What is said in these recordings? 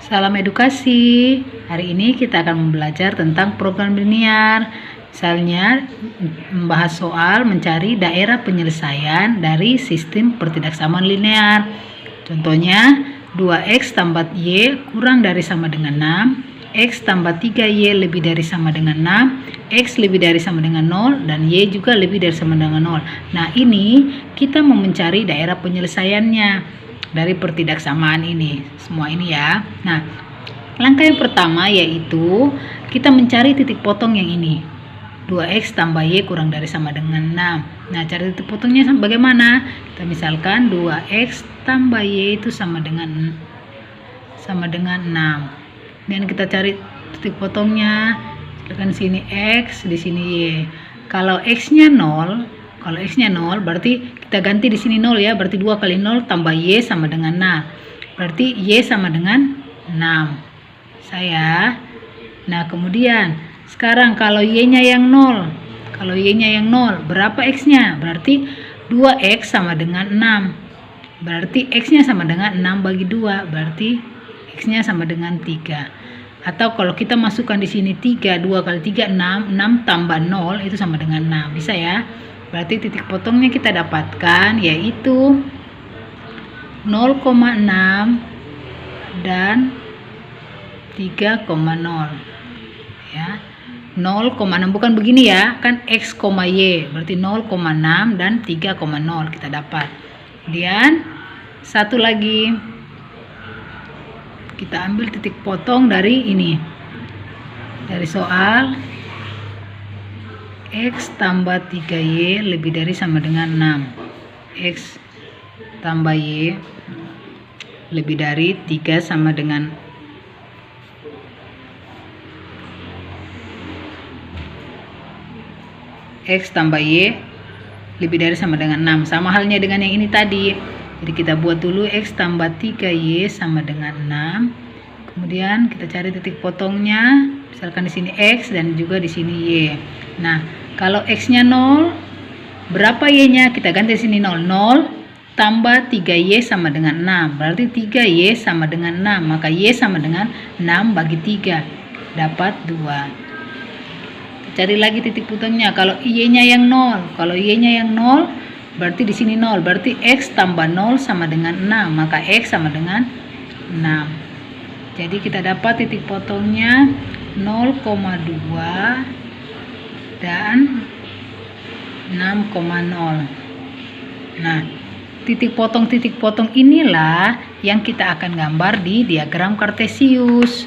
Salam edukasi. Hari ini kita akan belajar tentang program linear. Misalnya membahas soal mencari daerah penyelesaian dari sistem pertidaksamaan linear. Contohnya 2x tambah y kurang dari sama dengan 6, x tambah 3y lebih dari sama dengan 6, x lebih dari sama dengan 0, dan y juga lebih dari sama dengan 0. Nah, ini kita mau mencari daerah penyelesaiannya dari pertidaksamaan ini, semua ini ya. Nah, langkah yang pertama yaitu kita mencari titik potong yang ini. 2x tambah y kurang dari sama dengan 6. Nah, cari titik potongnya bagaimana? Kita misalkan 2x tambah y itu sama dengan 6. Dan kita cari titik potongnya. Misalkan sini x, di sini y. Kalau x-nya 0, berarti kita ganti di sini 0 ya. Berarti 2 kali 0 tambah y sama dengan 6. Berarti y sama dengan 6. Nah, kemudian sekarang kalau y-nya yang 0. Berapa x-nya? Berarti 2x sama dengan 6. Berarti x-nya sama dengan 6 bagi 2. Berarti x-nya sama dengan 3. Atau kalau kita masukkan di sini 3, 2 kali 3 6, 6 tambah 0 itu sama dengan 6. Bisa ya? Berarti titik potongnya kita dapatkan yaitu 0,6 dan 3,0 ya. 0,6 bukan begini ya, kan x, y, berarti 0,6 dan 3,0 kita dapat. Kemudian satu lagi, kita ambil titik potong dari ini, dari soal x tambah 3y lebih dari sama dengan 6. X tambah y lebih dari 3 sama dengan x tambah y lebih dari sama dengan 6. Sama halnya dengan yang ini tadi. Jadi kita buat dulu x tambah 3y sama dengan 6. Kemudian kita cari titik potongnya. Misalkan di sini x dan juga di sini y. Nah, kalau x-nya 0, berapa y-nya? Kita ganti di sini 0. 0 tambah 3y sama dengan 6. Berarti 3y sama dengan 6. Maka y sama dengan 6 bagi 3. Dapat 2. Cari lagi titik potongnya. Kalau y-nya yang 0. Berarti di sini 0. Berarti x tambah 0 sama dengan 6. Maka x sama dengan 6. Jadi kita dapat titik potongnya 0,2 dan 6,0. Nah, titik potong inilah yang kita akan gambar di diagram kartesius.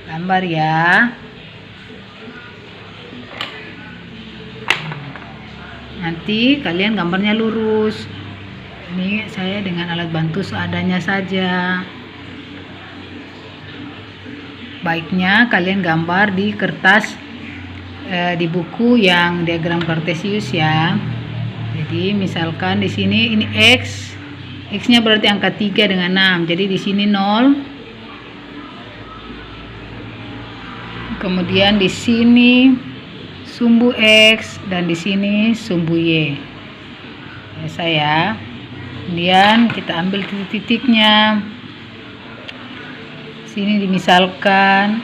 Gambar ya. Nanti kalian gambarnya lurus. Ini saya dengan alat bantu seadanya saja. Baiknya kalian gambar di kertas, di buku yang diagram kartesius ya. Jadi misalkan di sini ini x-nya berarti angka 3 dengan 6. Jadi di sini 0. Kemudian di sini sumbu x dan di sini sumbu y. Biasa ya. Kemudian kita ambil titik-titiknya. Sini dimisalkan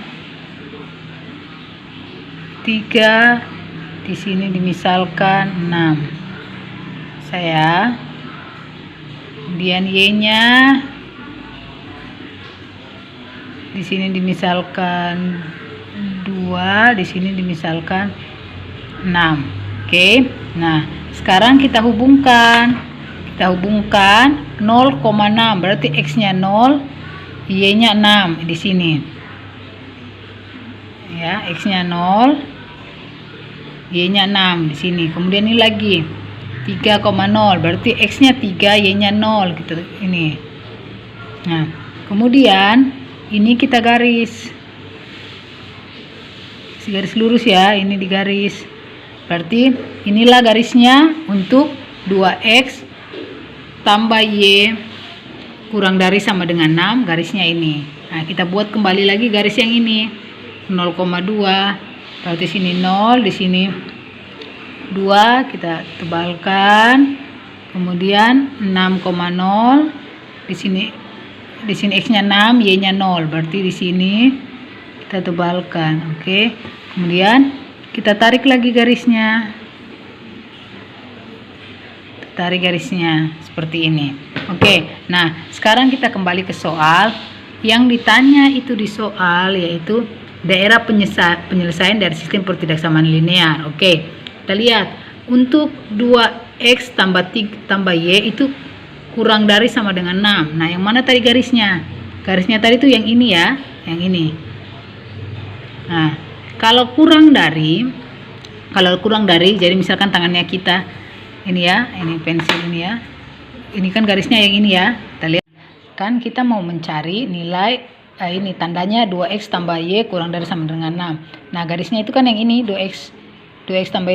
3, di sini dimisalkan 6. Kemudian y-nya di sini dimisalkan 2, di sini dimisalkan 6. Oke. Nah, sekarang kita hubungkan 0,6 berarti x-nya 0, y-nya 6 di sini. Ya, x-nya 0, y-nya 6 di sini. Kemudian ini lagi 3,0 berarti x-nya 3, y-nya 0 gitu ini. Nah, kemudian ini kita garis lurus ya, ini digaris. Berarti inilah garisnya untuk 2x tambah y kurang dari sama dengan 6, garisnya ini. Nah, kita buat kembali lagi garis yang ini. 0,2 berarti sini 0, di sini 2 kita tebalkan. Kemudian 6,0 di sini di sini X-nya 6, Y-nya 0. Berarti di sini kita tebalkan. Oke. Kemudian kita tarik lagi garisnya. Tarik garisnya seperti ini. Oke. Nah, sekarang kita kembali ke soal. Yang ditanya itu di soal yaitu daerah penyelesaian dari sistem pertidaksamaan linear. Oke. Kita lihat untuk 2X tambah Y itu kurang dari sama dengan 6. Nah, yang mana tadi garisnya? Garisnya tadi itu yang ini ya, yang ini. Nah, kalau kurang dari, jadi misalkan tangannya kita ini ya, ini pensil ini ya. Ini kan garisnya yang ini ya. Kita lihat kan kita mau mencari nilai ini tandanya 2X tambah Y kurang dari sama dengan 6. Nah, garisnya itu kan yang ini 2X tambah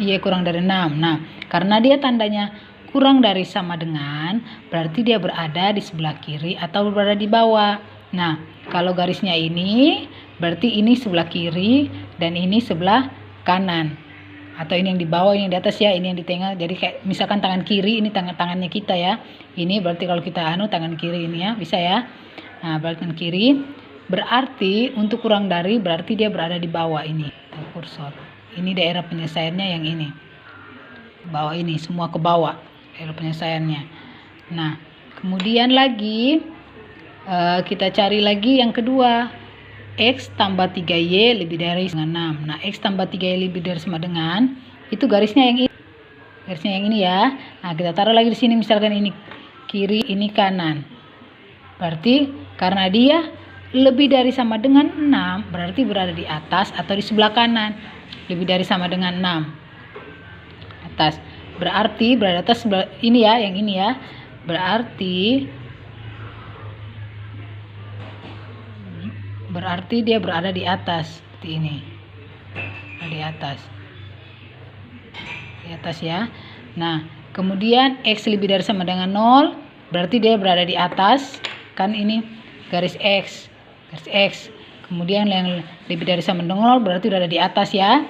Y kurang dari 6. Nah, karena dia tandanya kurang dari sama dengan, berarti dia berada di sebelah kiri atau berada di bawah. Nah, kalau garisnya ini, berarti ini sebelah kiri dan ini sebelah kanan. Atau ini yang di bawah, ini yang di atas ya, ini yang di tengah. Jadi kayak misalkan tangan kiri, ini tangannya kita ya. Ini berarti kalau kita tangan kiri ini ya, bisa ya. Nah, berarti tangan kiri. Berarti untuk kurang dari, berarti dia berada di bawah ini. Kursor. Ini daerah penyelesaiannya yang ini. Bawah ini, semua ke bawah. Daerah penyelesaiannya. Nah, kemudian lagi kita cari lagi yang kedua, X tambah 3Y lebih dari dengan 6. Nah, X tambah 3Y lebih dari sama dengan, itu garisnya yang ini. Garisnya yang ini ya. Nah, kita taruh lagi di sini, misalkan ini kiri, ini kanan. Berarti karena dia lebih dari sama dengan 6, berarti berada di atas atau di sebelah kanan. Lebih dari sama dengan 6. Atas. Berarti berada atas sebelah ini ya, yang ini ya. Berarti dia berada di atas seperti ini. Di atas. Di atas ya. Nah, kemudian X lebih dari sama dengan 0, berarti dia berada di atas. Kan ini garis X. Garis X. Kemudian yang lebih dari sama dengan 0 berarti berada di atas ya.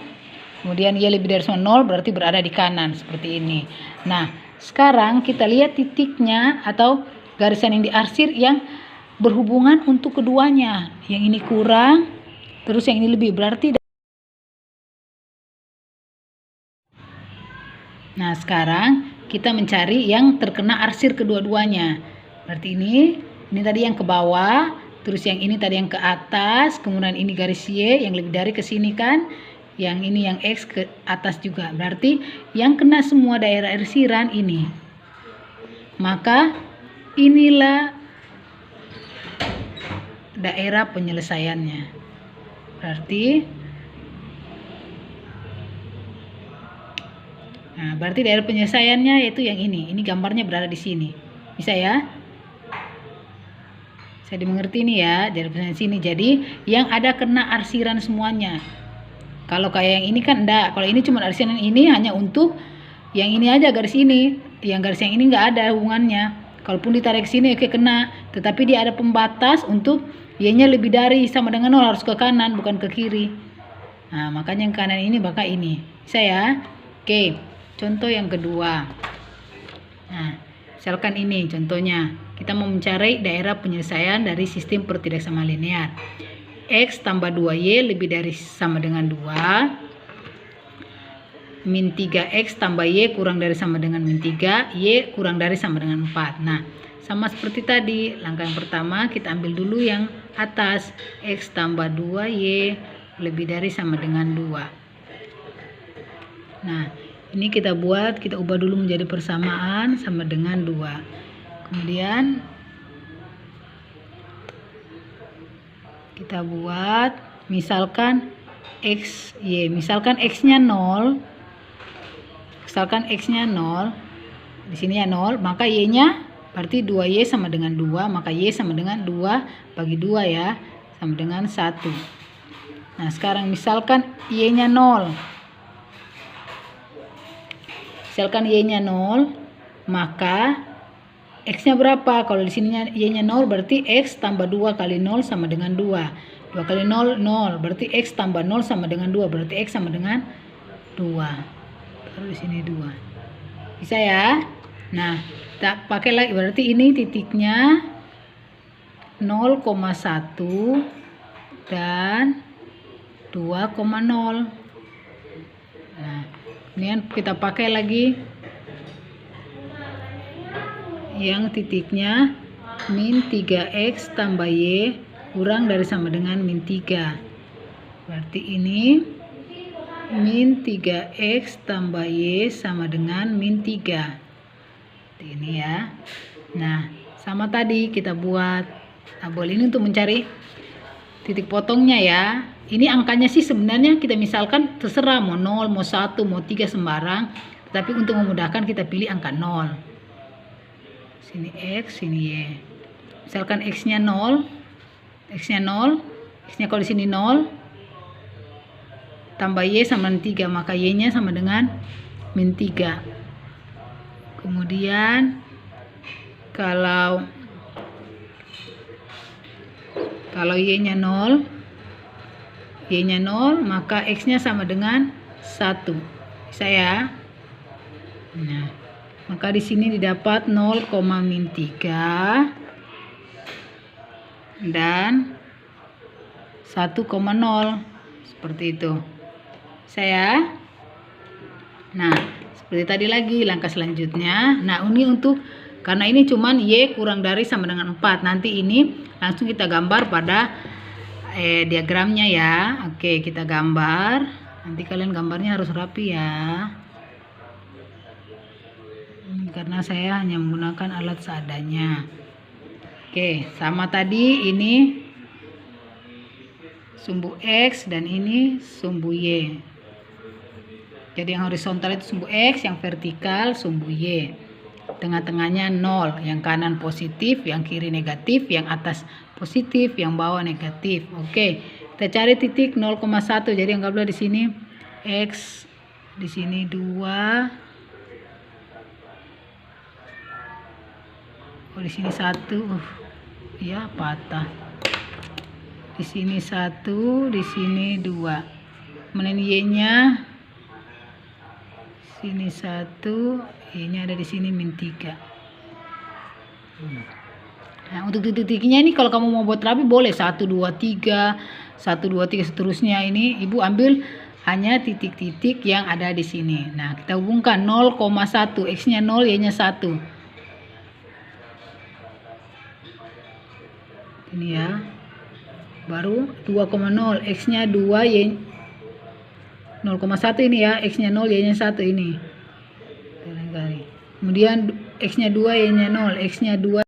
Kemudian Y lebih dari sama 0 berarti berada di kanan seperti ini. Nah, sekarang kita lihat titiknya atau garisan yang diarsir yang berhubungan untuk keduanya. Yang ini kurang, terus yang ini lebih. Berarti nah, sekarang kita mencari yang terkena arsir kedua-duanya. Berarti ini tadi yang ke bawah, terus yang ini tadi yang ke atas, kemudian ini garis Y yang lebih dari ke sini kan. Yang ini yang X ke atas juga. Berarti yang kena semua daerah arsiran ini. Maka inilah daerah penyelesaiannya. Berarti daerah penyelesaiannya yaitu yang ini. Ini gambarnya berada di sini. Bisa ya? Saya dimengerti ini ya, daerah penyelesaian sini. Jadi yang ada kena arsiran semuanya. Kalau kayak yang ini kan enggak. Kalau ini cuma arsiran ini hanya untuk yang ini aja, garis ini. Yang garis yang ini enggak ada hubungannya. Kalaupun ditarik sini oke kena, tetapi dia ada pembatas untuk Y-nya lebih dari sama dengan 0 harus ke kanan bukan ke kiri. Nah, makanya yang kanan ini maka ini. Bisa ya? Oke, contoh yang kedua. Nah, misalkan ini contohnya. Kita mau mencari daerah penyelesaian dari sistem pertidaksamaan linear. X tambah 2Y lebih dari sama dengan 2. Min 3X tambah Y kurang dari sama dengan min 3. Y kurang dari sama dengan 4. Nah, sama seperti tadi. Langkah yang pertama kita ambil dulu yang atas. X tambah 2Y lebih dari sama dengan 2. Nah, ini kita ubah dulu menjadi persamaan sama dengan 2. Kemudian kita buat misalkan X, Y. Misalkan X-nya 0. Di sini ya 0, maka Y-nya berarti 2Y sama dengan 2, maka Y sama dengan 2 bagi 2 ya, sama dengan 1. Nah, sekarang misalkan Y-nya 0. Misalkan Y-nya 0, maka X-nya berapa? Kalau di sininya Y-nya 0 berarti X tambah 2 kali 0 sama dengan 2. 2 kali 0, 0. Berarti X tambah 0 sama dengan 2. Berarti X sama dengan 2. Taruh di sini 2. Bisa ya? Nah, kita pakai lagi. Berarti ini titiknya 0,1 dan 2,0. Nah, ini kita pakai lagi yang titiknya min 3x tambah y kurang dari sama dengan min 3. Berarti ini min 3x tambah y sama dengan min 3. Seperti ini ya. Nah, sama tadi kita buat tabel ini untuk mencari titik potongnya ya. Ini angkanya sih sebenarnya kita misalkan terserah mau 0, mau 1, mau 3 sembarang. Tapi untuk memudahkan kita pilih angka 0. Sini x, sini y. Misalkan x-nya 0, x-nya kalau di sini 0 tambah y sama dengan 3, maka y-nya sama dengan min 3. Kemudian kalau y-nya 0, maka x-nya sama dengan 1. Bisa ya? Nah, maka di sini didapat 0, min 3 dan 1,0. Seperti itu. Bisa ya? Nah, seperti tadi lagi langkah selanjutnya. Nah, ini untuk karena ini cuman y kurang dari sama dengan 4. Nanti ini langsung kita gambar pada diagramnya ya. Oke, kita gambar. Nanti kalian gambarnya harus rapi ya. Ini karena saya hanya menggunakan alat seadanya. Oke, sama tadi ini sumbu x dan ini sumbu y. Jadi yang horizontal itu sumbu x, yang vertikal sumbu y. Tengah-tengahnya 0, yang kanan positif, yang kiri negatif, yang atas positif, yang bawah negatif. Oke, kita cari titik 0,1. Jadi anggaplah di sini x, di sini 2, oh di sini 1, ya patah. Di sini 1, di sini 2. Kemudian y-nya sini 1, y-nya ada di sini min 3. Nah, untuk titik-titiknya ini kalau kamu mau buat rapi boleh 1, 2, 3, 1, 2, 3 seterusnya. Ini Ibu ambil hanya titik-titik yang ada di sini. Nah, kita hubungkan 0,1, x-nya 0, y-nya 1. Ini ya. Baru 2,0, x-nya 2, y 0,1 ini ya, x-nya 0, y-nya 1 ini. Kemudian x-nya 2, y-nya 0, x-nya 2